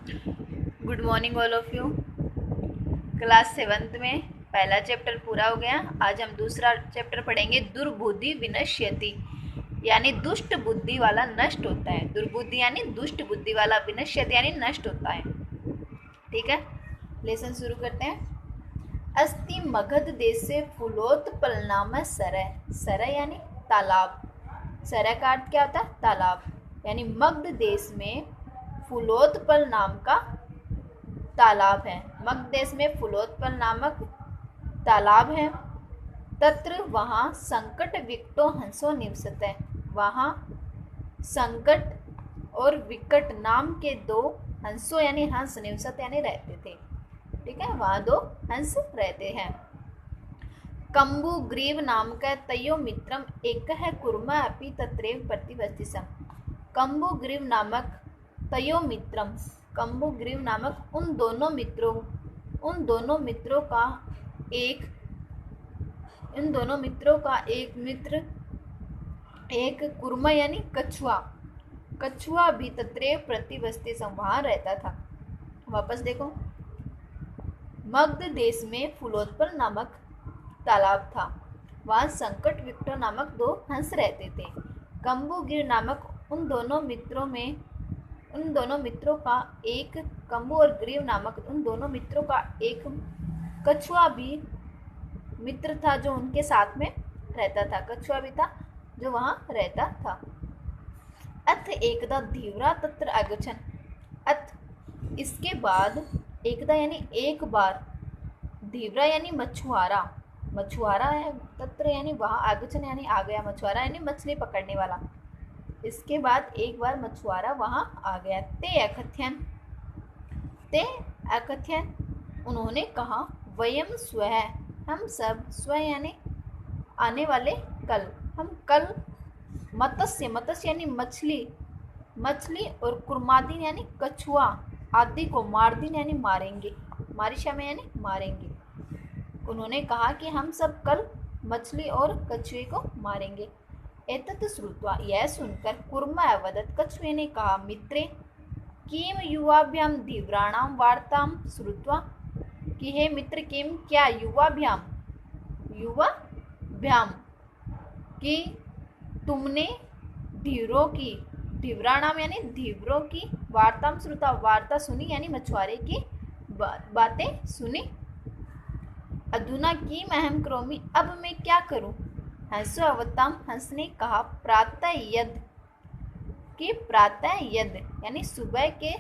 Good morning all of you. Class seventh में पहला chapter पूरा हो गया। आज हम दूसरा चैप्टर पढ़ेंगे। दुर्बुद्धि विनश्यति, यानी दुष्ट बुद्धि वाला नष्ट होता है। दुर्बुद्धि यानी दुष्ट बुद्धि वाला, विनश्यति यानी नष्ट होता है। ठीक है, लेसन शुरू करते हैं। अस्ति मगध देश से फूलोत्पल नाम सरय। सरय यानी तालाब। सरय का अर्थ क्या होता है? तालाब। यानी मगध देश में फूलोत्पल नाम का तालाब है। मगध देश में फूलोत्पल नामक तालाब है। तत्र वहाँ संकट विकटो हंसो निवसते। वहाँ संकट और विकट नाम के दो हंसो यानी हंस, निवसत यानी रहते थे। ठीक है, वहाँ दो हंस रहते हैं। कंबु ग्रीव नाम का तयो मित्रम एक है कुर्मा अपि तत्रेव प्रतिवस्तिसम। कंबु ग्रीव नामक तयो मित्रम, कंबु ग्रीव नामक उन दोनों मित्रों का एक मित्र, एक कुर्मा यानी कछुआ भी तत्रेव प्रतिवस्ति वहाँ रहता था। वापस देखो, मगध देश में फूलोत्पल नामक तालाब था। वहाँ संकट विकटो नामक दो हंस रहते थे। कंबुगिर नामक उन दोनों मित्रों का एक, कंबु और ग्रीव नामक उन दोनों मित्रों का एक कछुआ भी मित्र था जो उनके साथ में रहता था। कछुआ भी था जो वहाँ रहता था। अथ एकदा धीवरा तत्र आगछन। अथ इसके बाद, एकदा यानी एक बार, धीवरा यानी मछुआरा है, तत्र यानी वहाँ, आगछन यानी आ गया, मछुआरा यानी मछली पकड़ने वाला। इसके बाद एक बार मछुआरा वहाँ आ गया। ते अकथ्यन उन्होंने कहा, वयम स्वः हम सब, स्व यानी आने वाले कल, हम कल मत्स्य यानी मछली और कुर्मादीन यानी कछुआ आदि को मारदीन यानी मारेंगे, मारिशा में यानी मारेंगे। उन्होंने कहा कि हम सब कल मछली और कछुए को मारेंगे। एतत् श्रुत्वा, यह सुनकर कुर्मा अवदत्, कछुए ने कहा, मित्रे किम युवाभ्याम धीव्राणाम वार्ताम श्रुत्वा, कि हे मित्र, किम क्या, युवाभ्याम कि तुमने धीव्राणाम यानी धीवरों की वार्ताम श्रुता, वार्ता सुनी यानी मछुआरे की बातें सुनी। अधुना किम अहम करोमि, अब मैं क्या करूं? हंसो अवताम, हंस ने कहा, प्रातः यद यानी सुबह के,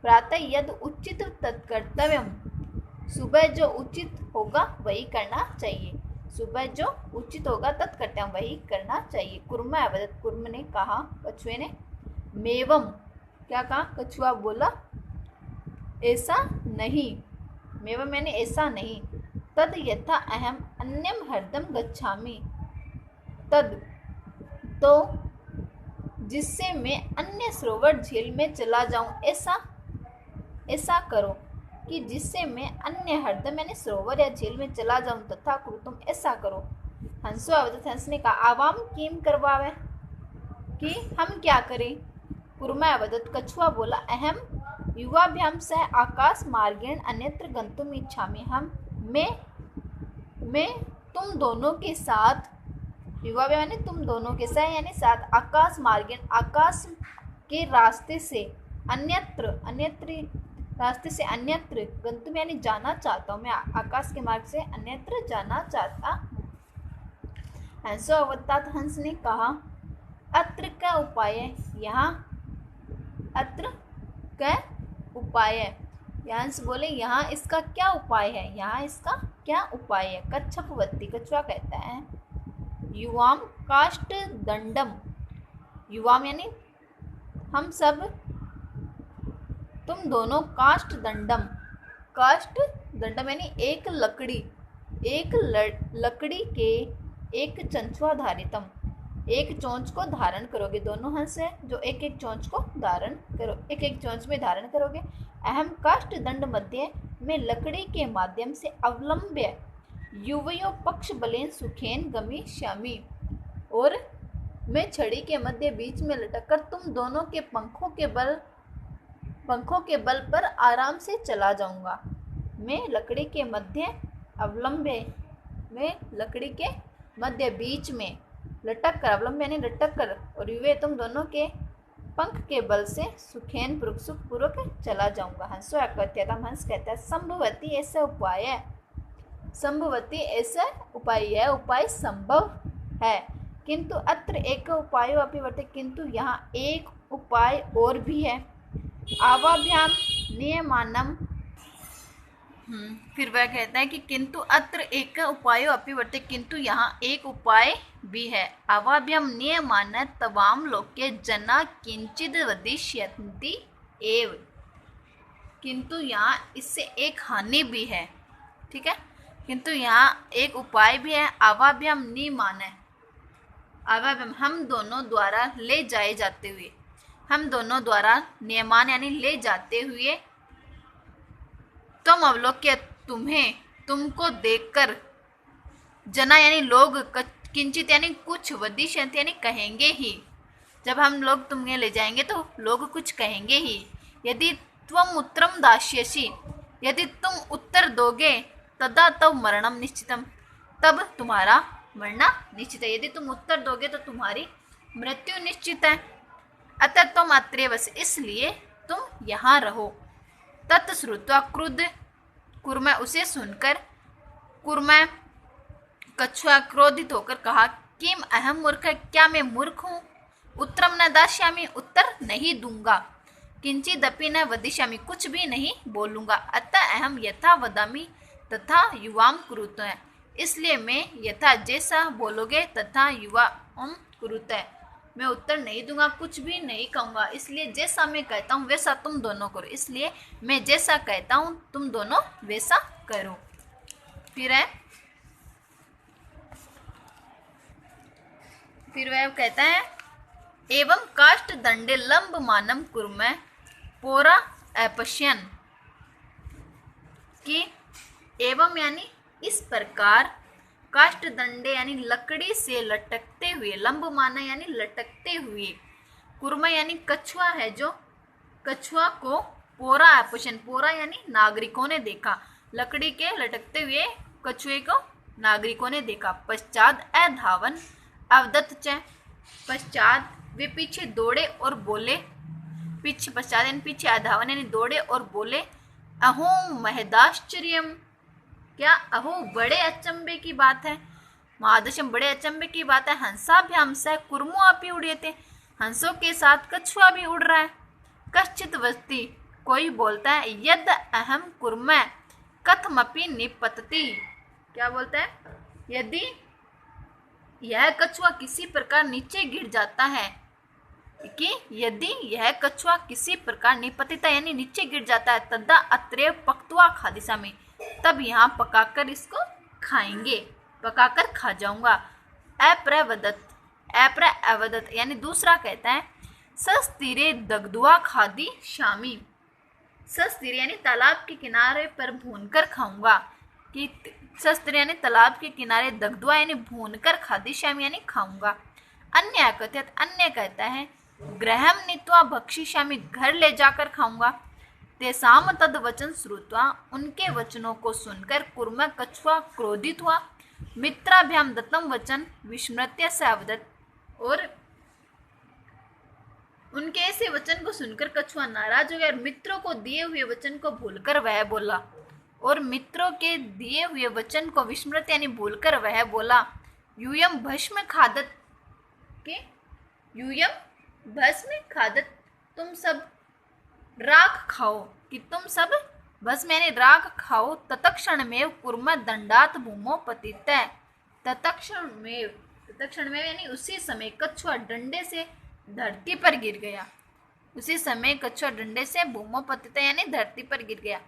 प्रातः यद उचित तत्कर्तव्यम, सुबह जो उचित होगा वही करना चाहिए। सुबह जो उचित होगा तत्कर्तव्यम वही करना चाहिए। कुर्मा अवदत, कुर्म ने कहा, कछुए ने, मेवम क्या कहा? कछुआ बोला, ऐसा नहीं, मेवम मैंने ऐसा नहीं, तद यथा अहम अन्यम हरदम गच्छामि, तद तो जिससे मैं अन्य सरोवर झील में चला जाऊं, ऐसा करो कि जिससे मैं अन्य हरदम यानी सरोवर या झील में चला जाऊं, तथा तुम ऐसा करो। हंसो अवदत, हंस ने कहा, आवाम किम करवावे, कि हम क्या करें? कुर्मा अवदत, कछुआ बोला, अहम युवाभ्याम सह आकाश मार्गेण अन्यत्र गंतुम इच्छामि, मैं तुम दोनों के साथ, युवा यानी तुम दोनों के साथ यानी साथ, आकाश मार्गेण आकाश के रास्ते से, अन्यत्र गंतुम यानी जाना चाहता हूँ, मैं आकाश के मार्ग से अन्यत्र जाना चाहता हूँ। हंसो अवतात, हंस ने कहा, अत्र का उपाय है, यहाँ अत्र का उपाय है। हंस बोले, यहाँ इसका क्या उपाय है? यहाँ इसका क्या उपाय है? कच्छपवती, कछुआ कहता है, युवाम काष्ट दंडम, युवाम यानी हम सब, तुम दोनों, काष्ट दंडम यानी एक लकड़ी के एक चंचुआ धारितम, एक चोंच को धारण करोगे। दोनों हंस है जो एक एक चोंच को धारण करो, एक एक चोंच में धारण करोगे। अहम काष्ट दंड मध्य, मैं लकड़ी के माध्यम से अवलंब्य युवयो पक्ष बलेन सुखेन गमिष्यामि, और मैं छड़ी के मध्य बीच में लटककर तुम दोनों के पंखों के बल पंखों के बल पर आराम से चला जाऊंगा। मैं लकड़ी के मध्य अवलंबे में लकड़ी के मध्य बीच में लटक कर, अवलंब यानी लटक कर, और युवे तुम दोनों के पंख के बल से सुखेन सुखपूर्वक चला जाऊंगा। हंसो अकथ्यतम, हंस कहता है संभवती ऐसा उपाय है, संभवती ऐसा उपाय है, उपाय संभव है, किंतु अत्र एक उपाय अपि वर्तते, किंतु यहाँ एक उपाय और भी है। आवाभ्याम नियमानम, फिर वह कहता है कि किंतु अत्र एक उपाय अपि वर्तते, किंतु यहाँ एक उपाय भी है। आवाभ्याम नियमान तवाम लोके जना किंचिद वदिष्यन्ति एव, किंतु यहाँ इससे एक हानि भी है। ठीक है, किंतु यहाँ एक उपाय भी है। आवाभ्याम नियमान, आवाभ्याम हम दोनों द्वारा ले जाए जाते हुए, हम दोनों द्वारा नियमान यानी ले जाते हुए, तुम अवलोक्य तुम्हें, तुमको देखकर, जना यानी लोग, किंचित यानी कुछ, वदिष्यन्ति यानी कहेंगे ही, जब हम लोग तुम्हें ले जाएंगे तो लोग कुछ कहेंगे ही। यदि त्वम उत्तरम दास्यसि, यदि तुम उत्तर दोगे, तदा तव मरणम निश्चितम, तब तुम्हारा मरना निश्चित है। यदि तुम उत्तर दोगे तो तुम्हारी मृत्यु निश्चित है। अतः तुम अत्रैव, इसलिए तुम यहाँ रहो। तत्श्रुत्वा क्रुद्ध, कुर्म उसे सुनकर, कुर्म कछुआ क्रोधित होकर कहा, किम अहम मूर्ख, क्या मैं मूर्ख हूँ? उत्तरम न दास्यामि, उत्तर नहीं दूंगा। किंचिदपि न वदिष्यामि, कुछ भी नहीं बोलूंगा। अतः अहम यथा वदामि तथा युवाम कुरुत, इसलिए मैं यथा जैसा बोलोगे तथा युवाम कुरुत, मैं उत्तर नहीं दूंगा, कुछ भी नहीं कहूंगा। इसलिए जैसा मैं कहता हूँ वैसा तुम दोनों करो, इसलिए मैं जैसा कहता हूँ तुम दोनों वैसा करो। फिर वह कहता है एवं काष्ठ दंडे लंब मानम कुर्म पोरा अपश्यन, कि एवं यानी इस प्रकार, काष्ठ दंडे यानी लकड़ी से लटकते हुए, लंब माना यानी लटकते हुए, कुर्म यानी कछुआ है जो, कछुआ को पोरा अपश्यन, पोरा यानी नागरिकों ने देखा, लकड़ी के लटकते हुए कछुए को नागरिकों ने देखा। पश्चात अधावन अवदत च, पश्चात वे पीछे दौड़े और बोले, पीछे पश्चात यानी पीछे, अधावन यानी दौड़े और बोले, अहो महदाश्चर्यम, क्या अहो बड़े अचंबे की बात है, महादशम बड़े अचंबे की बात है। हंसाभ्याम सह कुर्मो अपि उड़ीयते, हंसों के साथ कछुआ भी उड़ रहा है। कश्चित वस्ति, कोई बोलता है, यद अहम कुर्म कथमपि निपतति, क्या बोलता है, यदि यह कछुआ किसी प्रकार नीचे गिर जाता है, कि यदि यह कछुआ किसी प्रकार निपतिता यानी नीचे गिर जाता है, तदा अत्रैव पक्त्वा खादिष्यामि, तब यहाँ पकाकर इसको खाएंगे, पकाकर खा जाऊंगा। अप्रवदत, अप्रवदत यानी दूसरा कहता है, सस्तीरे दग्धवा खादी शामी, सस्तीर यानी तालाब के किनारे पर भूनकर खाऊंगा, कि सस्तीर यानी तालाब के किनारे, दग्धवा यानी भूनकर, खादी शामी यानी खाऊंगा। अन्य कथित, अन्य कहता है, गृहम नीत्वा भक्षिष्यामि, घर ले जाकर खाऊंगा। तेसाम तद वचन श्रुत्वा, उनके वचनों को सुनकर कुर्म कछुआ क्रोधित हुआ। मित्राभ्याम दत्तम वचन विस्मृत्य से अवदत, और उनके ऐसे वचन को सुनकर कछुआ नाराज हो गया और मित्रों को दिए हुए वचन को भूलकर वह बोला, और मित्रों के दिए हुए वचन को विस्मृत यानी भूलकर वह बोला, यूयम भस्म खादत, के यूयम भस्म खादत, तुम सब राख खाओ, कि तुम सब भस्म यानी राख खाओ। तत्क्षण में कुर्म दंडात भूमो पतित, तत्क्षण में यानी उसी समय कछुआ डंडे से धरती पर गिर गया, उसी समय कछुआ डंडे से भूमो पतित यानी धरती पर गिर गया।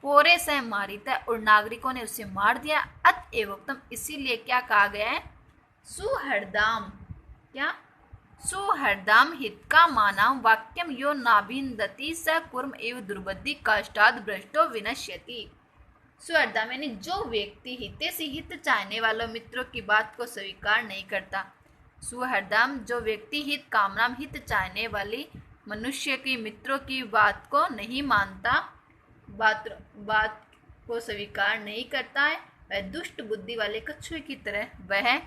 पोरे से मारिता, और नागरिकों ने उसे मार दिया। अतएव उत्तम, इसीलिए क्या कहा गया है, सुहृदाम, क्या सुहृदाम हित का माना वाक्यम यो नाभिंदति स कुर्म एव दुर्बुद्धि काष्ठाद भ्रष्टो विनश्यति। सुहृदाम यानी जो व्यक्ति हिते से हित चाहने वालों मित्रों की बात को स्वीकार नहीं करता। सुहृदाम जो व्यक्ति हित कामना हित चाहने वाली मनुष्य की मित्रों की बात को नहीं मानता, बात को स्वीकार नहीं करता है, वह दुष्ट बुद्धि वाले कछुए की तरह वह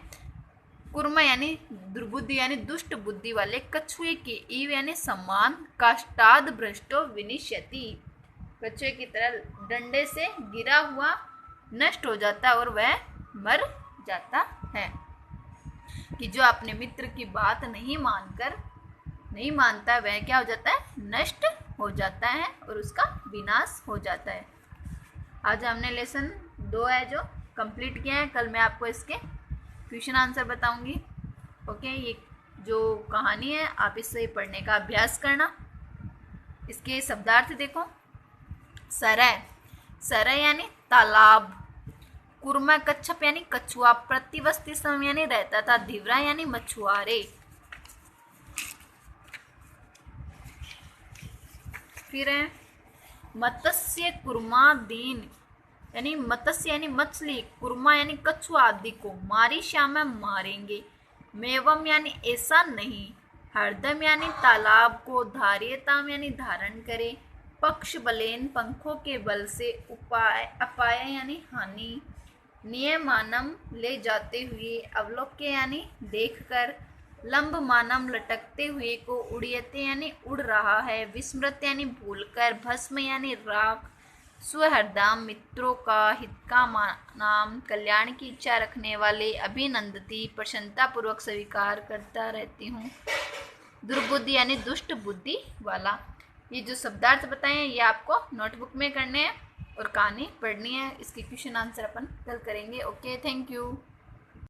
कुर्म यानी दुर्बुद्धि यानी दुष्ट बुद्धि वाले कछुए के ईव यानी समान काष्टाद भ्रष्टो विनिश्यति, कछुए की तरह डंडे से गिरा हुआ नष्ट हो जाता है और वह मर जाता है। कि जो अपने मित्र की बात नहीं मानता वह क्या हो जाता है, नष्ट हो जाता है और उसका विनाश हो जाता है। आज हमने लेसन 2 है जो कंप्लीट किया है। कल मैं आपको इसके क्वेश्चन आंसर बताऊंगी। ओके, ये जो कहानी है आप इससे पढ़ने का अभ्यास करना। इसके शब्दार्थ देखो। सरय, सरय यानी तालाब, कुर्मा कच्छप यानी कछुआ, प्रतिवस्ती सम यानी रहता था, धिवरा यानी मछुआरे। फिर है मत्स्य कुर्मा दीन यानी मत्स्य यानी मछली, कुर्मा यानी कछुआ आदि को मारी श्याम मारेंगे। मेवम यानी ऐसा नहीं, हरदम यानी तालाब को, धार्यताम यानी धारण करे, पक्ष बलेन पंखों के बल से, उपाय अपाय यानी हानि, नियमानम ले जाते हुए, अवलोक्य यानी देखकर, लंब मानम लटकते हुए को, उड़ियते यानी उड़ रहा है, विस्मृत यानी भूलकर, भस्म यानी राख, स्वहरदाम मित्रों का हित का नाम, कल्याण की इच्छा रखने वाले, अभिनंदती प्रसन्नता पूर्वक स्वीकार करता रहती हूँ, दुर्बुद्धि यानी दुष्ट बुद्धि वाला। ये जो शब्दार्थ बताए हैं ये आपको नोटबुक में करने हैं और कहानी पढ़नी है। इसकी क्वेश्चन आंसर अपन कल करेंगे। Okay, thank you.